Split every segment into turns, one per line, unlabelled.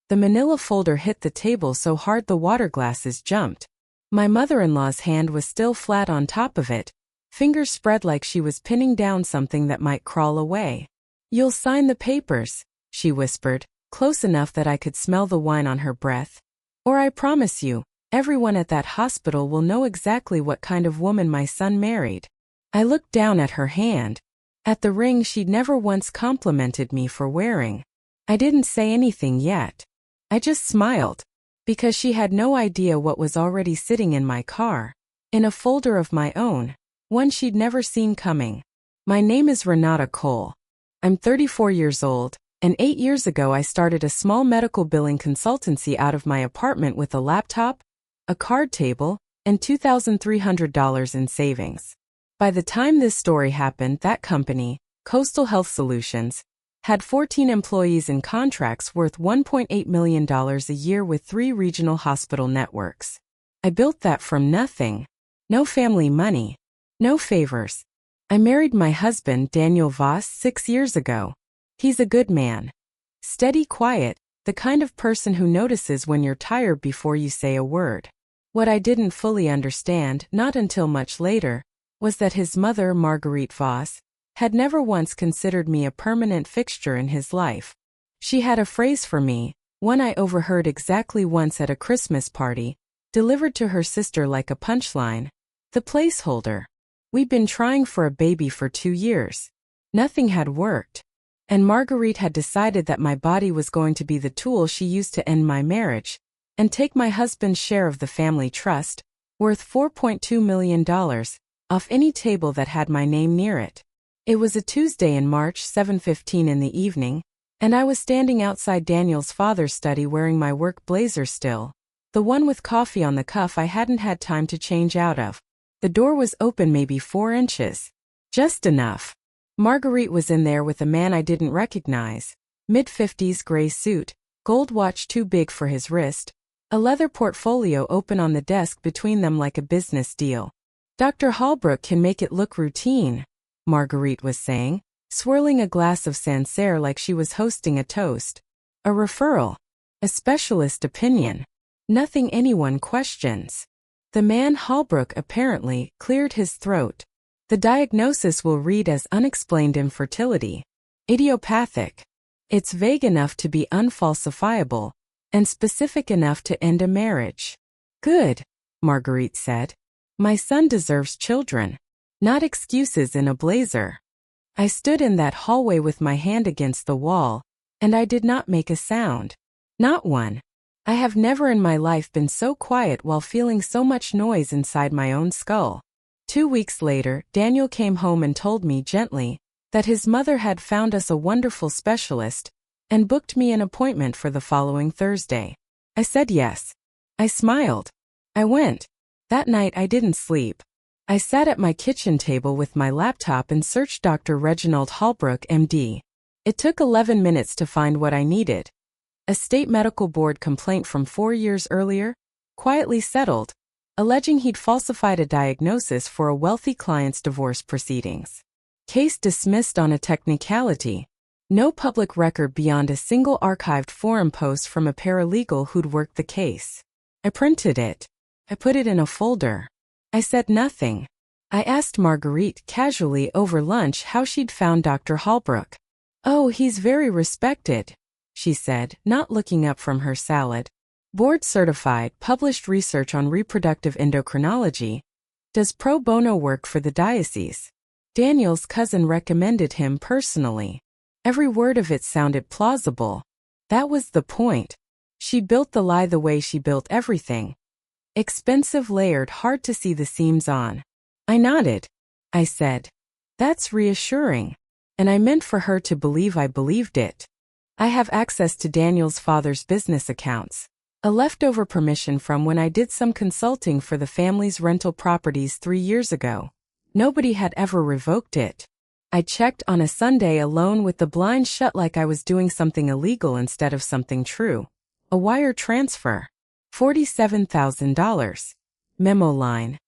The manila folder hit the table so hard the water glasses jumped. My mother-in-law's hand was still flat on top of it, fingers spread like she was pinning down something that might crawl away. "You'll sign the papers," she whispered, close enough that I could smell the wine on her breath. "Or I promise you, everyone at that hospital will know exactly what kind of woman my son married." I looked down at her hand, at the ring she'd never once complimented me for wearing. I didn't say anything yet. I just smiled, because she had no idea what was already sitting in my car, in a folder of my own, one she'd never seen coming. "My name is Renata Cole. I'm 34 years old, and 8 years ago I started a small medical billing consultancy out of my apartment with a laptop, a card table, and $2,300 in savings. By the time this story happened, that company, Coastal Health Solutions, had 14 employees and contracts worth $1.8 million a year with 3 regional hospital networks. I built that from nothing. No family money. No favors. I married my husband, Daniel Voss, 6 years ago. He's a good man. Steady, quiet, the kind of person who notices when you're tired before you say a word. What I didn't fully understand, not until much later, was that his mother, Marguerite Voss, had never once considered me a permanent fixture in his life. She had a phrase for me, one I overheard exactly once at a Christmas party, delivered to her sister like a punchline: "The placeholder." We'd been trying for a baby for 2 years. Nothing had worked. And Marguerite had decided that my body was going to be the tool she used to end my marriage, and take my husband's share of the family trust, worth $4.2 million, off any table that had my name near it. It was a Tuesday in March, 7:15 in the evening, and I was standing outside Daniel's father's study wearing my work blazer still, the one with coffee on the cuff I hadn't had time to change out of. The door was open maybe 4 inches. Just enough. Marguerite was in there with a man I didn't recognize. Mid-50s gray suit, gold watch too big for his wrist, a leather portfolio open on the desk between them like a business deal. "Dr. Holbrook can make it look routine," Marguerite was saying, swirling a glass of Sancerre like she was hosting a toast. "A referral. A specialist opinion. Nothing anyone questions." The man Holbrook apparently cleared his throat. "The diagnosis will read as unexplained infertility. Idiopathic. It's vague enough to be unfalsifiable, and specific enough to end a marriage." "Good," Marguerite said. "My son deserves children. Not excuses in a blazer." I stood in that hallway with my hand against the wall, and I did not make a sound. Not one. I have never in my life been so quiet while feeling so much noise inside my own skull. 2 weeks later, Daniel came home and told me gently that his mother had found us a wonderful specialist and booked me an appointment for the following Thursday. I said yes. I smiled. I went. That night I didn't sleep. I sat at my kitchen table with my laptop and searched Dr. Reginald Holbrook, MD. It took 11 minutes to find what I needed. A state medical board complaint from 4 years earlier, quietly settled, alleging he'd falsified a diagnosis for a wealthy client's divorce proceedings. Case dismissed on a technicality. No public record beyond a single archived forum post from a paralegal who'd worked the case. I printed it. I put it in a folder. I said nothing. I asked Marguerite casually over lunch how she'd found Dr. Holbrook. "Oh, he's very respected," she said, not looking up from her salad. "Board certified, published research on reproductive endocrinology. Does pro bono work for the diocese. Daniel's cousin recommended him personally." Every word of it sounded plausible. That was the point. She built the lie the way she built everything. Expensive, layered, hard to see the seams on. I nodded. I said, "That's reassuring." And I meant for her to believe I believed it. I have access to Daniel's father's business accounts. A leftover permission from when I did some consulting for the family's rental properties 3 years ago. Nobody had ever revoked it. I checked on a Sunday alone with the blinds shut like I was doing something illegal instead of something true. A wire transfer. $47,000. Memo line.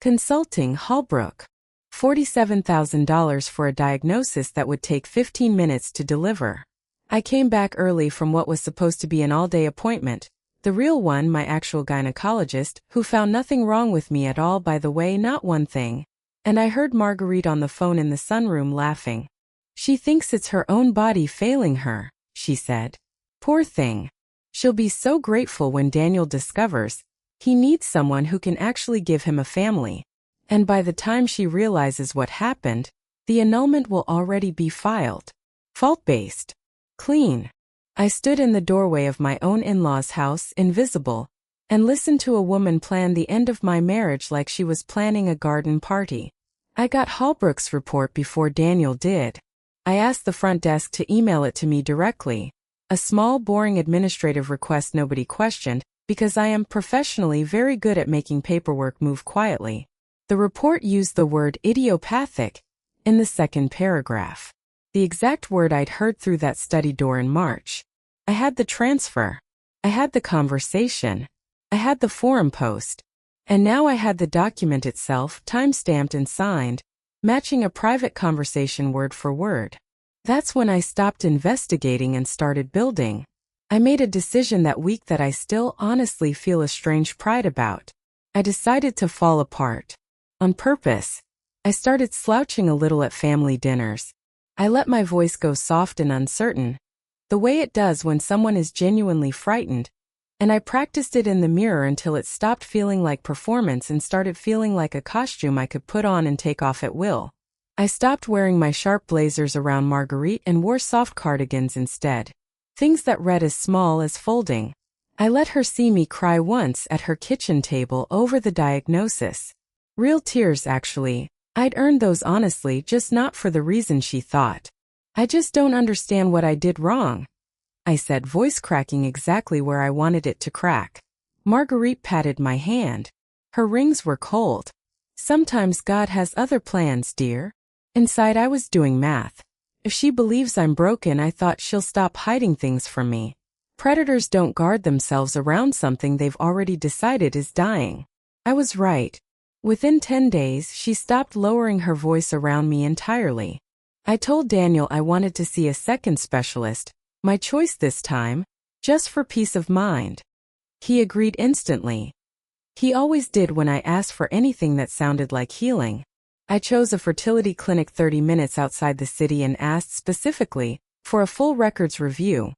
Consulting Holbrook. $47,000 for a diagnosis that would take 15 minutes to deliver. I came back early from what was supposed to be an all-day appointment. The real one, my actual gynecologist, who found nothing wrong with me at all, by the way, not one thing. And I heard Marguerite on the phone in the sunroom laughing. She thinks it's her own body failing her, she said. Poor thing. She'll be so grateful when Daniel discovers he needs someone who can actually give him a family. And by the time she realizes what happened, the annulment will already be filed. Fault-based. Clean. I stood in the doorway of my own in-laws' house, invisible, and listened to a woman plan the end of my marriage like she was planning a garden party. I got Holbrook's report before Daniel did. I asked the front desk to email it to me directly. A small, boring administrative request nobody questioned, because I am professionally very good at making paperwork move quietly. The report used the word idiopathic in the second paragraph. The exact word I'd heard through that study door in March. I had the transfer. I had the conversation. I had the forum post. And now I had the document itself, time-stamped and signed, matching a private conversation word for word. That's when I stopped investigating and started building. I made a decision that week that I still honestly feel a strange pride about. I decided to fall apart. On purpose. I started slouching a little at family dinners. I let my voice go soft and uncertain, the way it does when someone is genuinely frightened, and I practiced it in the mirror until it stopped feeling like performance and started feeling like a costume I could put on and take off at will. I stopped wearing my sharp blazers around Marguerite and wore soft cardigans instead. Things that read as small as folding. I let her see me cry once at her kitchen table over the diagnosis. Real tears, actually. I'd earned those honestly, just not for the reason she thought. I just don't understand what I did wrong, I said, voice cracking exactly where I wanted it to crack. Marguerite patted my hand. Her rings were cold. Sometimes God has other plans, dear. Inside I was doing math. If she believes I'm broken, I thought she'll stop hiding things from me. Predators don't guard themselves around something they've already decided is dying. I was right. Within 10 days, she stopped lowering her voice around me entirely. I told Daniel I wanted to see a second specialist, my choice this time, just for peace of mind. He agreed instantly. He always did when I asked for anything that sounded like healing. I chose a fertility clinic 30 minutes outside the city and asked specifically for a full records review,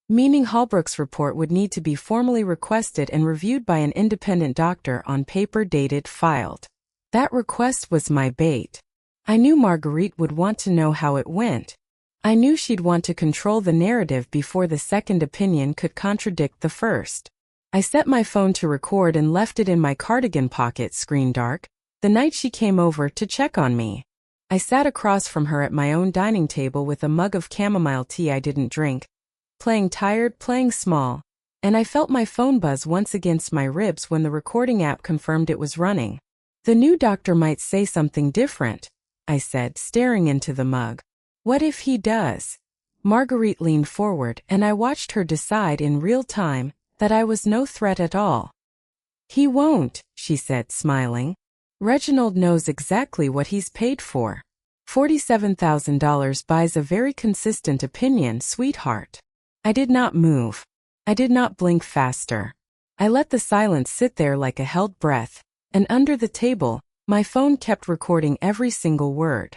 meaning Holbrook's report would need to be formally requested and reviewed by an independent doctor on paper, dated, filed. That request was my bait. I knew Marguerite would want to know how it went. I knew she'd want to control the narrative before the second opinion could contradict the first. I set my phone to record and left it in my cardigan pocket, screen dark, the night she came over to check on me. I sat across from her at my own dining table with a mug of chamomile tea I didn't drink, playing tired, playing small, and I felt my phone buzz once against my ribs when the recording app confirmed it was running. The new doctor might say something different, I said, staring into the mug. What if he does? Marguerite leaned forward and I watched her decide in real time that I was no threat at all. He won't, she said, smiling. Reginald knows exactly what he's paid for. $47,000 buys a very consistent opinion, sweetheart. I did not move. I did not blink faster. I let the silence sit there like a held breath, and under the table, my phone kept recording every single word.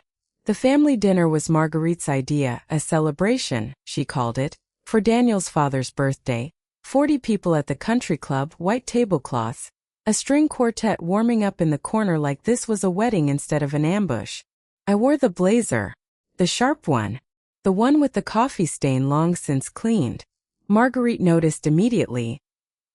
The family dinner was Marguerite's idea, a celebration, she called it, for Daniel's father's birthday. 40 people at the country club, white tablecloths, a string quartet warming up in the corner like this was a wedding instead of an ambush. I wore the blazer, the sharp one, the one with the coffee stain long since cleaned. Marguerite noticed immediately.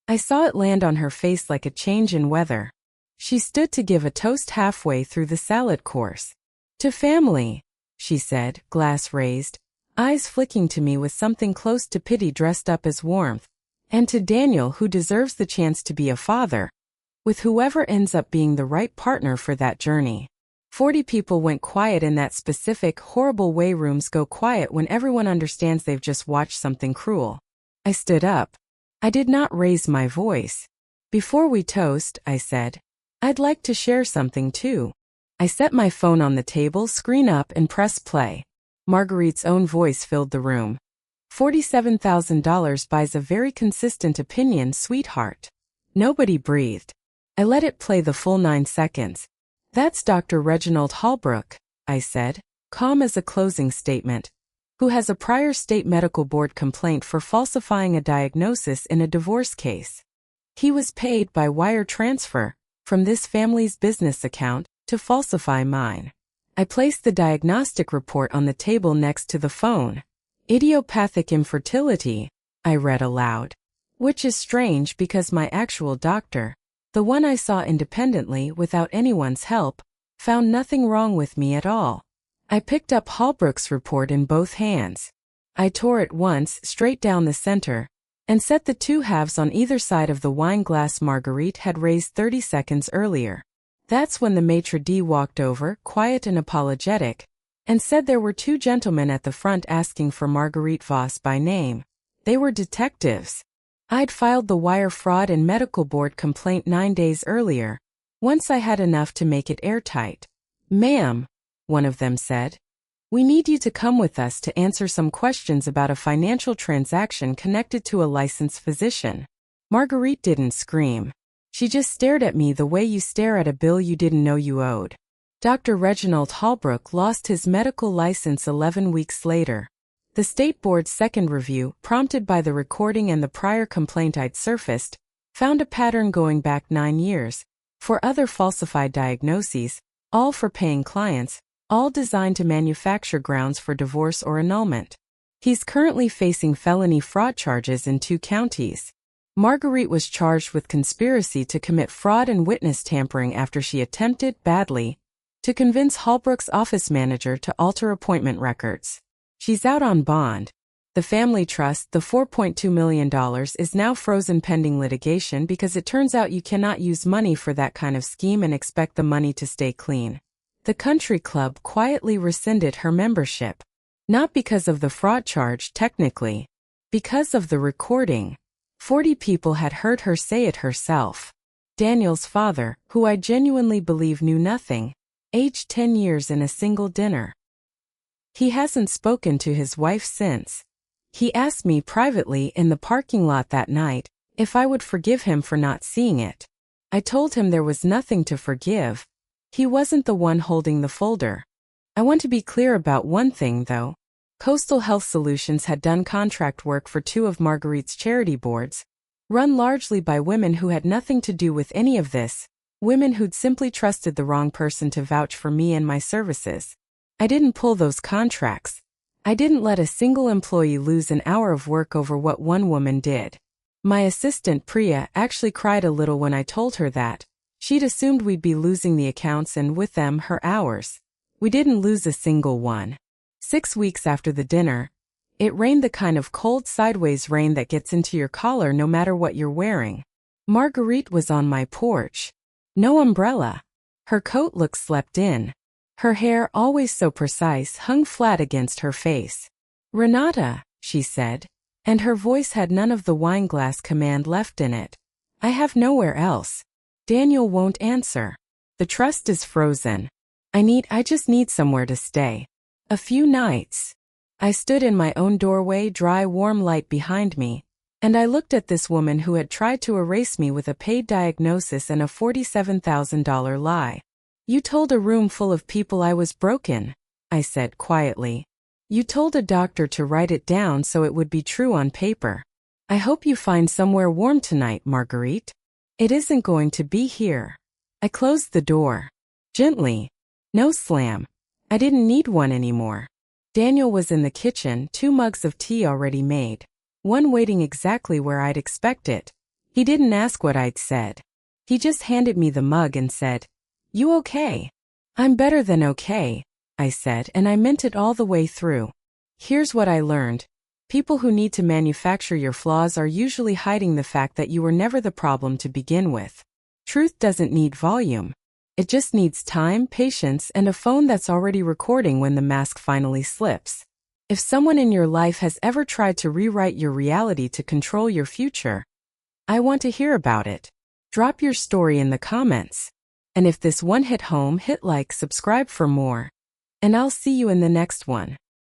I saw it land on her face like a change in weather. She stood to give a toast halfway through the salad course. To family, she said, glass raised, eyes flicking to me with something close to pity dressed up as warmth, and to Daniel, who deserves the chance to be a father, with whoever ends up being the right partner for that journey. 40 people went quiet in that specific, horrible way rooms go quiet when everyone understands they've just watched something cruel. I stood up. I did not raise my voice. Before we toast, I said, I'd like to share something too. I set my phone on the table, screen up, and pressed play. Marguerite's own voice filled the room. $47,000 buys a very consistent opinion, sweetheart. Nobody breathed. I let it play the full 9 seconds. That's Dr. Reginald Holbrook, I said, calm as a closing statement, who has a prior state medical board complaint for falsifying a diagnosis in a divorce case. He was paid by wire transfer from this family's business account to falsify mine. I placed the diagnostic report on the table next to the phone. Idiopathic infertility, I read aloud. Which is strange because my actual doctor, the one I saw independently without anyone's help, found nothing wrong with me at all. I picked up Holbrook's report in both hands. I tore it once straight down the center and set the two halves on either side of the wine glass Marguerite had raised 30 seconds earlier. That's when the maitre d' walked over, quiet and apologetic, and said there were 2 gentlemen at the front asking for Marguerite Voss by name. They were detectives. I'd filed the wire fraud and medical board complaint 9 days earlier, once I had enough to make it airtight. Ma'am, one of them said, we need you to come with us to answer some questions about a financial transaction connected to a licensed physician. Marguerite didn't scream. She just stared at me the way you stare at a bill you didn't know you owed. Dr. Reginald Holbrook lost his medical license 11 weeks later. The state board's second review, prompted by the recording and the prior complaint I'd surfaced, found a pattern going back 9 years, for other falsified diagnoses, all for paying clients, all designed to manufacture grounds for divorce or annulment. He's currently facing felony fraud charges in 2 counties. Marguerite was charged with conspiracy to commit fraud and witness tampering after she attempted, badly, to convince Holbrook's office manager to alter appointment records. She's out on bond. The family trust, the $4.2 million, is now frozen pending litigation because it turns out you cannot use money for that kind of scheme and expect the money to stay clean. The country club quietly rescinded her membership. Not because of the fraud charge, technically. Because of the recording. 40 people had heard her say it herself. Daniel's father, who I genuinely believe knew nothing, aged 10 years in a single dinner. He hasn't spoken to his wife since. He asked me privately in the parking lot that night if I would forgive him for not seeing it. I told him there was nothing to forgive. He wasn't the one holding the folder. I want to be clear about one thing, though. Coastal Health Solutions had done contract work for 2 of Marguerite's charity boards, run largely by women who had nothing to do with any of this, women who'd simply trusted the wrong person to vouch for me and my services. I didn't pull those contracts. I didn't let a single employee lose an hour of work over what one woman did. My assistant Priya actually cried a little when I told her that. She'd assumed we'd be losing the accounts and with them her hours. We didn't lose a single one. 6 weeks after the dinner, it rained, the kind of cold sideways rain that gets into your collar no matter what you're wearing. Marguerite was on my porch. No umbrella. Her coat looked slept in. Her hair, always so precise, hung flat against her face. Renata, she said, and her voice had none of the wineglass command left in it. I have nowhere else. Daniel won't answer. The trust is frozen. I just need somewhere to stay. A few nights. I stood in my own doorway, dry, warm light behind me, and I looked at this woman who had tried to erase me with a paid diagnosis and a $47,000 lie. You told a room full of people I was broken, I said quietly. You told a doctor to write it down so it would be true on paper. I hope you find somewhere warm tonight, Marguerite. It isn't going to be here. I closed the door. Gently. No slam. I didn't need one anymore. Daniel was in the kitchen, 2 mugs of tea already made, one waiting exactly where I'd expect it. He didn't ask what I'd said. He just handed me the mug and said, "You okay?" "I'm better than okay," I said, and I meant it all the way through. Here's what I learned. People who need to manufacture your flaws are usually hiding the fact that you were never the problem to begin with. Truth doesn't need volume. It just needs time, patience, and a phone that's already recording when the mask finally slips. If someone in your life has ever tried to rewrite your reality to control your future, I want to hear about it. Drop your story in the comments. And if this one hit home, hit like, subscribe for more. And I'll see you in the next one.